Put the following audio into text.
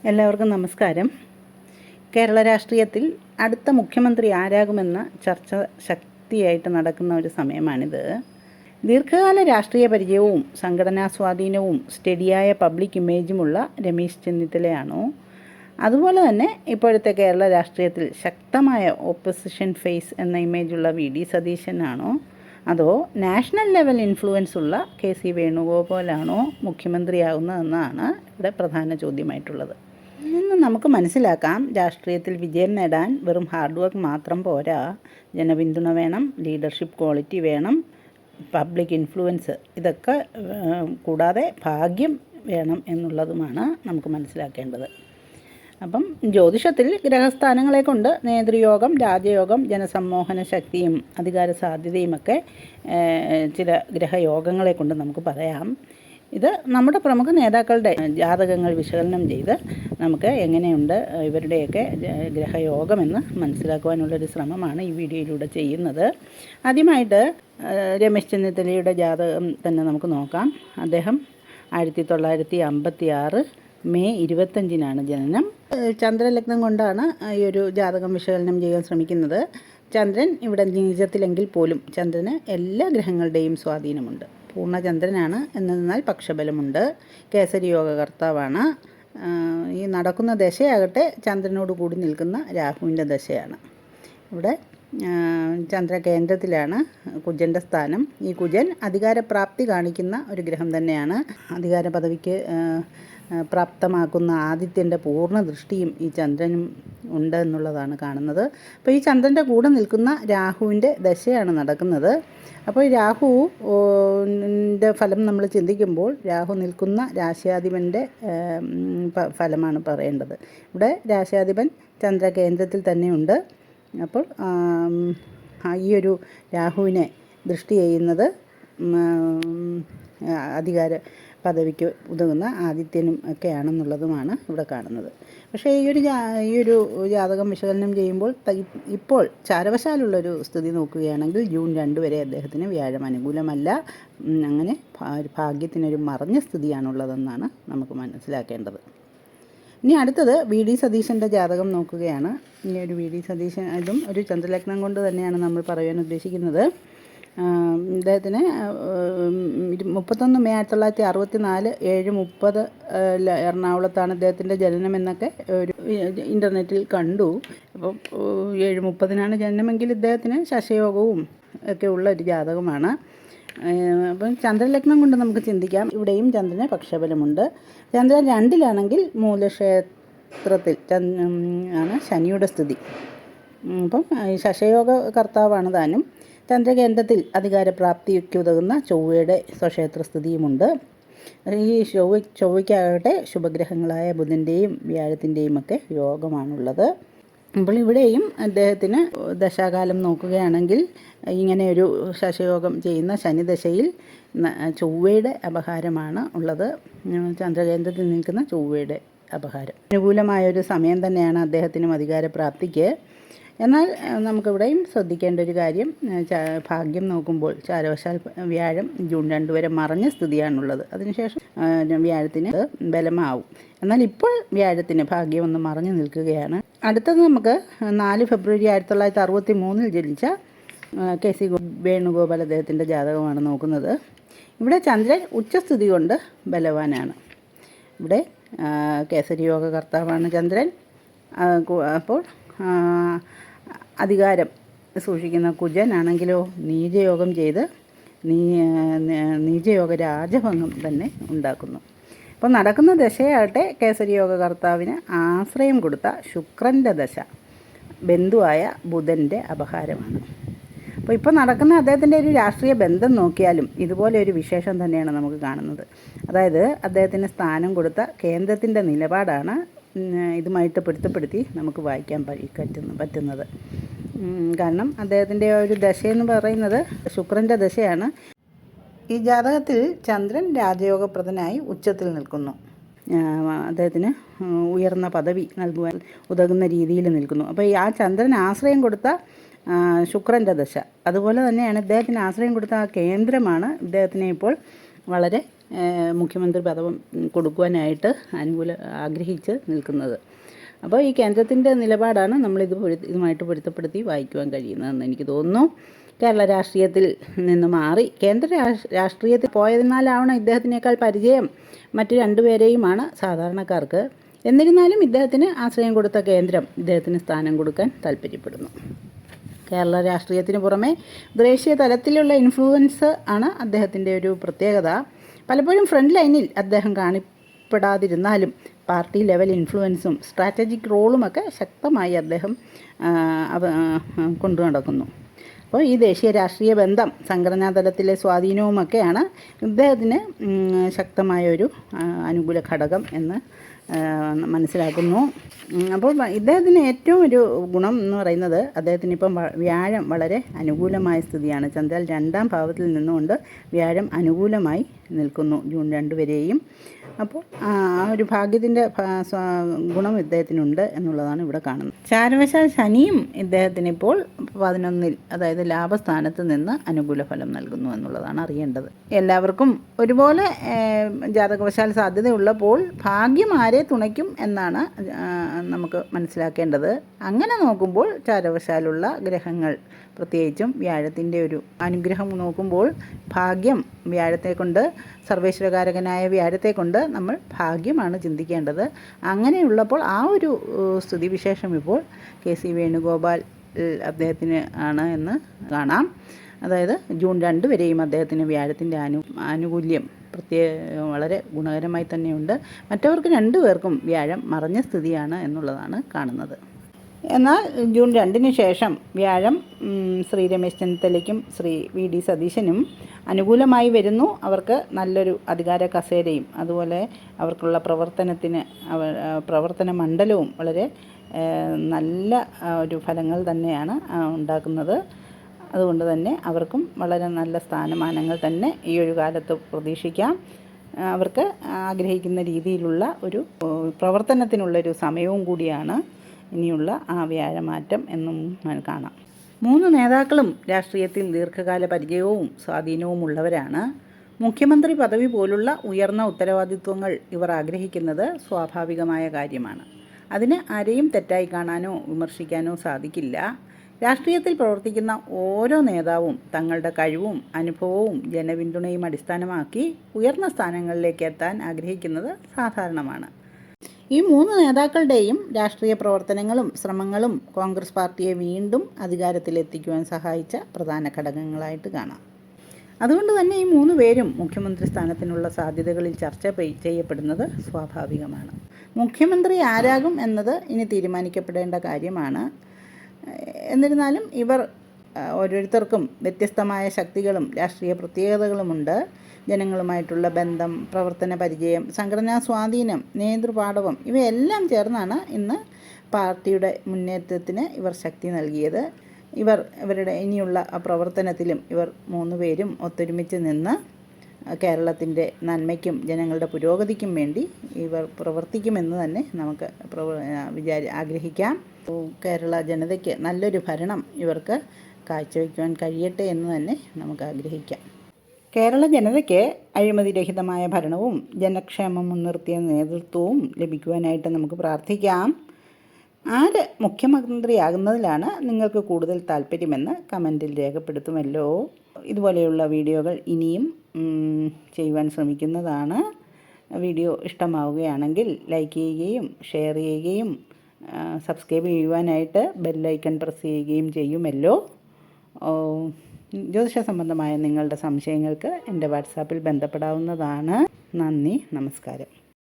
എല്ലാവർക്കും നമസ്കാരം. കേരള രാഷ്ട്രീയത്തിൽ അടുത്ത മുഖ്യമന്ത്രി ആരാകുമെന്ന ചർച്ച ശക്തിയായിട്ട് നടക്കുന്ന ഒരു സമയമാണിത്. ദീർഘകാല രാഷ്ട്രീയ പരിചയവും സംഘടനാ സ്വാധീനവും സ്റ്റഡിയായ പബ്ലിക് ഇമേജുമുള്ള രമേശ് ചെന്നിത്തലയാണോ, അതുപോലെ തന്നെ ഇപ്പോഴത്തെ കേരള രാഷ്ട്രീയത്തിൽ ശക്തമായ ഓപ്പോസിഷൻ ഫേസ് എന്ന ഇമേജുള്ള വി ഡി സതീശനാണോ, അതോ നാഷണൽ ലെവൽ ഇൻഫ്ലുവൻസ് ഉള്ള കെ സി വേണുഗോപാലാണോ മുഖ്യമന്ത്രിയാകുന്നതെന്നാണ് ഇവിടെ പ്രധാന ചോദ്യമായിട്ടുള്ളത്. ഇതിൽ നിന്ന് നമുക്ക് മനസ്സിലാക്കാം, രാഷ്ട്രീയത്തിൽ വിജയം നേടാൻ വെറും ഹാർഡ് വർക്ക് മാത്രം പോരാ, ജനപിന്തുണ വേണം, ലീഡർഷിപ്പ് ക്വാളിറ്റി വേണം, പബ്ലിക് ഇൻഫ്ലുവൻസ് ഇതൊക്കെ കൂടാതെ ഭാഗ്യം വേണം എന്നുള്ളതുമാണ് നമുക്ക് മനസ്സിലാക്കേണ്ടത്. അപ്പം ജ്യോതിഷത്തിൽ ഗ്രഹസ്ഥാനങ്ങളെ കൊണ്ട് നേതൃയോഗം, രാജയോഗം, ജനസമ്മോഹന ശക്തിയും അധികാര സാധ്യതയുമൊക്കെ ചില ഗ്രഹയോഗങ്ങളെ കൊണ്ട് നമുക്ക് പറയാം. ഇത് നമ്മുടെ പ്രമുഖ നേതാക്കളുടെ ജാതകങ്ങൾ വിശകലനം ചെയ്ത് നമുക്ക് എങ്ങനെയുണ്ട് ഇവരുടെയൊക്കെ ഗ്രഹയോഗമെന്ന് മനസ്സിലാക്കുവാനുള്ളൊരു ശ്രമമാണ് ഈ വീഡിയോയിലൂടെ ചെയ്യുന്നത്. ആദ്യമായിട്ട് രമേശ് ചെന്നിത്തലയുടെ ജാതകം തന്നെ നമുക്ക് നോക്കാം. അദ്ദേഹം 1956 മെയ് 25 ജനനം. ചന്ദ്രലഗ്നം കൊണ്ടാണ് ഈ ഒരു ജാതകം വിശകലനം ചെയ്യാൻ ശ്രമിക്കുന്നത്. ചന്ദ്രൻ ഇവിടെ നീചത്തിലെങ്കിൽ പോലും ചന്ദ്രന് എല്ലാ ഗ്രഹങ്ങളുടെയും സ്വാധീനമുണ്ട്. പൂർണ്ണചന്ദ്രനാണ് എന്നതിനാൽ പക്ഷബലമുണ്ട്. കേസരി യോഗകർത്താവാണ്. ഈ നടക്കുന്ന ദശയാകട്ടെ ചന്ദ്രനോട് കൂടി നിൽക്കുന്ന രാഹുവിൻ്റെ ദശയാണ്. ഇവിടെ ചന്ദ്രകേന്ദ്രത്തിലാണ് കുജൻ്റെ സ്ഥാനം. ഈ കുജൻ അധികാരപ്രാപ്തി കാണിക്കുന്ന ഒരു ഗ്രഹം തന്നെയാണ്. അധികാര പദവിക്ക് പ്രാപ്തമാക്കുന്ന ആദിത്യൻ്റെ പൂർണ്ണ ദൃഷ്ടിയും ഈ ചന്ദ്രനും ഉണ്ട് എന്നുള്ളതാണ് കാണുന്നത്. അപ്പോൾ ഈ ചന്ദ്രൻ്റെ കൂടെ നിൽക്കുന്ന രാഹുവിൻ്റെ ദശയാണ് നടക്കുന്നത്. അപ്പോൾ രാഹുവിൻ്റെ ഫലം നമ്മൾ ചിന്തിക്കുമ്പോൾ രാഹു നിൽക്കുന്ന രാശ്യാധിപൻ്റെ ഫലമാണ് പറയേണ്ടത്. ഇവിടെ രാശ്യാധിപൻ ചന്ദ്രകേന്ദ്രത്തിൽ തന്നെയുണ്ട്. അപ്പോൾ ഈ ഒരു രാഹുവിനെ ദൃഷ്ടി ചെയ്യുന്നത് അധികാര പദവിക്ക് ഉതകുന്ന ആദിത്യനും ഒക്കെയാണെന്നുള്ളതുമാണ് ഇവിടെ കാണുന്നത്. പക്ഷേ ഈ ഒരു ജാതകം വിശകലനം ചെയ്യുമ്പോൾ ഇപ്പോൾ ചാരവശാലുള്ളൊരു സ്ഥിതി നോക്കുകയാണെങ്കിൽ ജൂൺ 2 വരെ അദ്ദേഹത്തിന് വ്യാഴം അനുകൂലമല്ല. അങ്ങനെ ഭാഗ്യത്തിനൊരു മറഞ്ഞ സ്ഥിതിയാണുള്ളതെന്നാണ് നമുക്ക് മനസ്സിലാക്കേണ്ടത്. ഇനി അടുത്തത് വി ഡി സതീശൻ്റെ ജാതകം നോക്കുകയാണ്. ഈ ഒരു വി ഡി സതീശൻ ഇതും ഒരു ചന്ദ്രലഗ്നം കൊണ്ട് തന്നെയാണ് നമ്മൾ പറയാൻ ഉദ്ദേശിക്കുന്നത്. ഇദ്ദേഹത്തിന് 31 മെയ് 1964 7:30 എറണാകുളത്താണ് ഇദ്ദേഹത്തിൻ്റെ ജനനം എന്നൊക്കെ ഒരു ഇൻ്റർനെറ്റിൽ കണ്ടു. അപ്പം 7:30 ജനനമെങ്കിൽ ഇദ്ദേഹത്തിന് ശശയോഗവും ഒക്കെ ഉള്ള ഒരു ജാതകമാണ്. അപ്പം ചന്ദ്രലഗ്നം കൊണ്ട് നമുക്ക് ചിന്തിക്കാം. ഇവിടെയും ചന്ദ്രന് പക്ഷബലമുണ്ട്. ചന്ദ്രൻ 2-ലാണെങ്കിൽ മൂലക്ഷേത്രത്തിൽ ആണ് ശനിയുടെ സ്ഥിതി. അപ്പം ശശയോഗ കർത്താവാണ് താനും. ചന്ദ്രകേന്ദ്രത്തിൽ അധികാരപ്രാപ്തിക്ക് ഉതകുന്ന ചൊവ്വയുടെ സ്വക്ഷേത്രസ്ഥിതിയുമുണ്ട്. ഈ ചൊവ്വയ്ക്കാകട്ടെ ശുഭഗ്രഹങ്ങളായ ബുധൻ്റെയും വ്യാഴത്തിൻ്റെയും ഒക്കെ യോഗമാണുള്ളത്. അപ്പോൾ ഇവിടെയും അദ്ദേഹത്തിന് ദശാകാലം നോക്കുകയാണെങ്കിൽ ഇങ്ങനെ ഒരു ശശയോഗം ചെയ്യുന്ന ശനിദശയിൽ ചൊവ്വയുടെ അപഹാരമാണ് ഉള്ളത്. ചന്ദ്രകേന്ദ്രത്തിൽ നിൽക്കുന്ന ചൊവ്വയുടെ അപഹാരം അനുകൂലമായൊരു സമയം തന്നെയാണ് അദ്ദേഹത്തിനും അധികാരപ്രാപ്തിക്ക്. എന്നാൽ നമുക്കിവിടെയും ശ്രദ്ധിക്കേണ്ട ഒരു കാര്യം, ഭാഗ്യം നോക്കുമ്പോൾ ചാരവശാൽ വ്യാഴം ജൂൺ 2 വരെ മറഞ്ഞ സ്ഥിതിയാണുള്ളത്. അതിനുശേഷം വ്യാഴത്തിന് ബലമാവും. എന്നാൽ ഇപ്പോൾ വ്യാഴത്തിന് ഭാഗ്യം ഒന്ന് മറഞ്ഞു നിൽക്കുകയാണ്. അടുത്തത് നമുക്ക് 4 ഫെബ്രുവരി 1963 ജനിച്ച കെ സി വേണുഗോപാൽ അദ്ദേഹത്തിൻ്റെ ജാതകമാണ് നോക്കുന്നത്. ഇവിടെ ചന്ദ്രൻ ഉച്ചസ്ഥിതി കൊണ്ട് ബലവാനാണ്. ഇവിടെ കേസരി യോഗ കർത്താവാണ് ചന്ദ്രൻ. അപ്പോൾ അധികാരം സൂക്ഷിക്കുന്ന കുജനാണെങ്കിലോ നീചയോഗം ചെയ്ത് നീചയോഗ രാജഭംഗം തന്നെ ഉണ്ടാക്കുന്നു. അപ്പോൾ നടക്കുന്ന ദശയാകട്ടെ കേസരി യോഗ കർത്താവിന് ആശ്രയം കൊടുത്ത ശുക്രൻ്റെ ദശ, ബന്ധുവായ ബുധൻ്റെ അപഹാരമാണ്. അപ്പോൾ ഇപ്പോൾ നടക്കുന്ന അദ്ദേഹത്തിൻ്റെ ഒരു രാഷ്ട്രീയ ബന്ധം നോക്കിയാലും ഇതുപോലെ ഒരു വിശേഷം തന്നെയാണ് നമുക്ക് കാണുന്നത്. അതായത് അദ്ദേഹത്തിന് സ്ഥാനം കൊടുത്ത കേന്ദ്രത്തിൻ്റെ നിലപാടാണ് ഇതുമായിട്ട് പൊരുത്തപ്പെടുത്തി നമുക്ക് വായിക്കാൻ പറ്റുന്നത്. കാരണം അദ്ദേഹത്തിൻ്റെ ഒരു ദശയെന്ന് പറയുന്നത് ശുക്രൻ്റെ ദശയാണ്. ഈ ജാതകത്തിൽ ചന്ദ്രൻ രാജയോഗപ്രദനായി ഉച്ചത്തിൽ നിൽക്കുന്നു. അദ്ദേഹത്തിന് ഉയർന്ന പദവി നൽകുവാൻ ഉതകുന്ന രീതിയിൽ നിൽക്കുന്നു. അപ്പോൾ ആ ചന്ദ്രൻ ആശ്രയം കൊടുത്ത ശുക്രൻ്റെ ദശ, അതുപോലെ തന്നെയാണ് ഇദ്ദേഹത്തിന് ആശ്രയം കൊടുത്ത ആ കേന്ദ്രമാണ് ഇദ്ദേഹത്തിനെ ഇപ്പോൾ വളരെ മുഖ്യമന്ത്രി പദം കൊടുക്കുവാനായിട്ട് ആഗ്രഹിച്ച് നിൽക്കുന്നത്. അപ്പോൾ ഈ കേന്ദ്രത്തിൻ്റെ നിലപാടാണ് ഇതുമായിട്ട് പൊരുത്തപ്പെടുത്തി വായിക്കുവാൻ കഴിയുന്നതെന്ന് എനിക്ക് തോന്നുന്നു. കേരള രാഷ്ട്രീയത്തിൽ നിന്ന് മാറി കേന്ദ്ര രാഷ്ട്രീയത്തിൽ പോയതിനാലാവണം ഇദ്ദേഹത്തിനേക്കാൾ പരിചയം മറ്റ് രണ്ടുപേരെയുമാണ് സാധാരണക്കാർക്ക്. എന്നിരുന്നാലും ഇദ്ദേഹത്തിന് ആശ്രയം കൊടുത്ത കേന്ദ്രം ഇദ്ദേഹത്തിന് സ്ഥാനം കൊടുക്കാൻ താല്പര്യപ്പെടുന്നു. കേരള രാഷ്ട്രീയത്തിന് പുറമെ ദേശീയ തലത്തിലുള്ള ഇൻഫ്ലുവൻസ് ആണ് അദ്ദേഹത്തിൻ്റെ ഒരു പ്രത്യേകത. പലപ്പോഴും ഫ്രണ്ട് ലൈനിൽ അദ്ദേഹം കാണപ്പെടാതിരുന്നാലും പാർട്ടി ലെവൽ ഇൻഫ്ലുവൻസും സ്ട്രാറ്റജിക് റോളുമൊക്കെ ശക്തമായി അദ്ദേഹം കൊണ്ടു നടക്കുന്നു. അപ്പോൾ ഈ ദേശീയ രാഷ്ട്രീയ ബന്ധം, സംഘടനാ തലത്തിലെ സ്വാധീനവുമൊക്കെയാണ് ഇദ്ദേഹത്തിന് ശക്തമായൊരു അനുകൂല ഘടകം എന്ന് മനസ്സിലാക്കുന്നു. അപ്പോൾ ഇദ്ദേഹത്തിന് ഏറ്റവും ഒരു ഗുണം എന്ന് പറയുന്നത് അദ്ദേഹത്തിന് ഇപ്പം വ്യാഴം വളരെ അനുകൂലമായ സ്ഥിതിയാണ്. ചന്ദ്രൻ 2ാം ഭാവത്തിൽ നിന്നുകൊണ്ട് വ്യാഴം അനുകൂലമായി നിൽക്കുന്നു ജൂൺ 2 വരെയും. അപ്പോൾ ആ ഒരു ഭാഗ്യത്തിൻ്റെ ഗുണം ഇദ്ദേഹത്തിനുണ്ട് എന്നുള്ളതാണ് ഇവിടെ കാണുന്നത്. ചാരവശാൽ ശനിയും ഇദ്ദേഹത്തിന് ഇപ്പോൾ 11-ൽ, അതായത് ലാഭസ്ഥാനത്ത് നിന്ന് അനുകൂല ഫലം നൽകുന്നു എന്നുള്ളതാണ് അറിയേണ്ടത്. എല്ലാവർക്കും ഒരുപോലെ ജാതകവശാൽ സാധ്യതയുള്ളപ്പോൾ ഭാഗ്യം ആരെ തുണയ്ക്കും എന്നാണ് നമുക്ക് മനസ്സിലാക്കേണ്ടത്. അങ്ങനെ നോക്കുമ്പോൾ ചാരവശാലുള്ള ഗ്രഹങ്ങൾ, പ്രത്യേകിച്ചും വ്യാഴത്തിൻ്റെ ഒരു അനുഗ്രഹം നോക്കുമ്പോൾ ഭാഗ്യം, വ്യാഴത്തെ കൊണ്ട്, സർവേശ്വരകാരകനായ വ്യാഴത്തെ കൊണ്ട് നമ്മൾ ഭാഗ്യമാണ് ചിന്തിക്കേണ്ടത്. അങ്ങനെയുള്ളപ്പോൾ ആ ഒരു സ്ഥിതിവിശേഷം ഇപ്പോൾ KC വേണുഗോപാൽ അദ്ദേഹത്തിന് ആണ് എന്ന് കാണാം. അതായത് ജൂൺ 2 വരെയും അദ്ദേഹത്തിന് വ്യാഴത്തിൻ്റെ ആനുകൂല്യം വളരെ ഗുണകരമായി തന്നെയുണ്ട്. മറ്റവർക്ക് 2 പേർക്കും വ്യാഴം മറഞ്ഞ സ്ഥിതിയാണ് എന്നുള്ളതാണ് കാണുന്നത്. എന്നാൽ ജൂൺ 2 ശേഷം വ്യാഴം ശ്രീ രമേശ് ചെന്നിത്തലയ്ക്കും ശ്രീ VD സതീശനും അനുകൂലമായി വരുന്നു. അവർക്ക് നല്ലൊരു അധികാര കസേരയും അതുപോലെ അവർക്കുള്ള പ്രവർത്തന മണ്ഡലവും വളരെ നല്ല ഒരു ഫലങ്ങൾ തന്നെയാണ് ഉണ്ടാക്കുന്നത്. അതുകൊണ്ട് തന്നെ അവർക്കും വളരെ നല്ല സ്ഥാനമാനങ്ങൾ തന്നെ ഈ ഒരു കാലത്ത് പ്രതീക്ഷിക്കാം. അവർക്ക് ആഗ്രഹിക്കുന്ന രീതിയിലുള്ള ഒരു പ്രവർത്തനത്തിനുള്ളൊരു സമയവും കൂടിയാണ് ഇനിയുള്ള ആ വ്യാഴമാറ്റം എന്നും കാണാം. 3 നേതാക്കളും രാഷ്ട്രീയത്തിൽ ദീർഘകാല പരിചയവും സ്വാധീനവും ഉള്ളവരാണ്. മുഖ്യമന്ത്രി പദവി പോലുള്ള ഉയർന്ന ഉത്തരവാദിത്വങ്ങൾ ഇവർ ആഗ്രഹിക്കുന്നത് സ്വാഭാവികമായ കാര്യമാണ്. അതിന് ആരെയും തെറ്റായി കാണാനോ വിമർശിക്കാനോ സാധിക്കില്ല. രാഷ്ട്രീയത്തിൽ പ്രവർത്തിക്കുന്ന ഓരോ നേതാവും തങ്ങളുടെ കഴിവും അനുഭവവും ജനപിന്തുണയും അടിസ്ഥാനമാക്കി ഉയർന്ന സ്ഥാനങ്ങളിലേക്ക് എത്താൻ ആഗ്രഹിക്കുന്നത് സാധാരണമാണ്. ഈ 3 നേതാക്കളുടെയും രാഷ്ട്രീയ പ്രവർത്തനങ്ങളും ശ്രമങ്ങളും കോൺഗ്രസ് പാർട്ടിയെ വീണ്ടും അധികാരത്തിലെത്തിക്കുവാൻ സഹായിച്ച പ്രധാന ഘടകങ്ങളായിട്ട് കാണാം. അതുകൊണ്ട് തന്നെ ഈ 3 പേരും മുഖ്യമന്ത്രി സ്ഥാനത്തിനുള്ള സാധ്യതകളിൽ ചർച്ച ചെയ്യപ്പെടുന്നത് സ്വാഭാവികമാണ്. മുഖ്യമന്ത്രി ആരാകും എന്നത് ഇനി തീരുമാനിക്കപ്പെടേണ്ട കാര്യമാണ്. എന്നിരുന്നാലും ഇവർ ഓരോരുത്തർക്കും വ്യത്യസ്തമായ ശക്തികളും രാഷ്ട്രീയ പ്രത്യേകതകളുമുണ്ട്. ജനങ്ങളുമായിട്ടുള്ള ബന്ധം, പ്രവർത്തന പരിചയം, സംഘടനാ സ്വാധീനം, നേതൃപാടവം ഇവയെല്ലാം ചേർന്നാണ് ഇന്ന് പാർട്ടിയുടെ മുന്നേറ്റത്തിന് ഇവർ ശക്തി നൽകിയത്. ഇവരുടെ ഇനിയുള്ള പ്രവർത്തനത്തിലും ഇവർ 3 പേരും ഒത്തൊരുമിച്ച് നിന്ന് കേരളത്തിൻ്റെ നന്മയ്ക്കും ജനങ്ങളുടെ പുരോഗതിക്കും വേണ്ടി ഇവർ പ്രവർത്തിക്കുമെന്ന് തന്നെ നമുക്ക് ആഗ്രഹിക്കാം. കേരള ജനതയ്ക്ക് നല്ലൊരു ഭരണം ഇവർക്ക് കാഴ്ചവെക്കുവാൻ കഴിയട്ടെ എന്ന് തന്നെ നമുക്ക് ആഗ്രഹിക്കാം. കേരള ജനതയ്ക്ക് അഴിമതിരഹിതമായ ഭരണവും ജനക്ഷേമം മുൻനിർത്തിയ നേതൃത്വവും ലഭിക്കുവാനായിട്ട് നമുക്ക് പ്രാർത്ഥിക്കാം. ആര് മുഖ്യമന്ത്രിയാകുന്നതിലാണ് നിങ്ങൾക്ക് കൂടുതൽ താല്പര്യമെന്ന് കമൻറ്റിൽ രേഖപ്പെടുത്തുമല്ലോ. ഇതുപോലെയുള്ള വീഡിയോകൾ ഇനിയും ചെയ്യുവാൻ ശ്രമിക്കുന്നതാണ്. വീഡിയോ ഇഷ്ടമാവുകയാണെങ്കിൽ ലൈക്ക് ചെയ്യുകയും ഷെയർ ചെയ്യുകയും സബ്സ്ക്രൈബ് ചെയ്യുവാനായിട്ട് ബെല്ലൈക്കൺ പ്രസ് ചെയ്യുകയും ചെയ്യുമല്ലോ. ജ്യോതിഷ സംബന്ധമായ നിങ്ങളുടെ സംശയങ്ങൾക്ക് എൻ്റെ വാട്സാപ്പിൽ ബന്ധപ്പെടാവുന്നതാണ്. നന്ദി, നമസ്കാരം.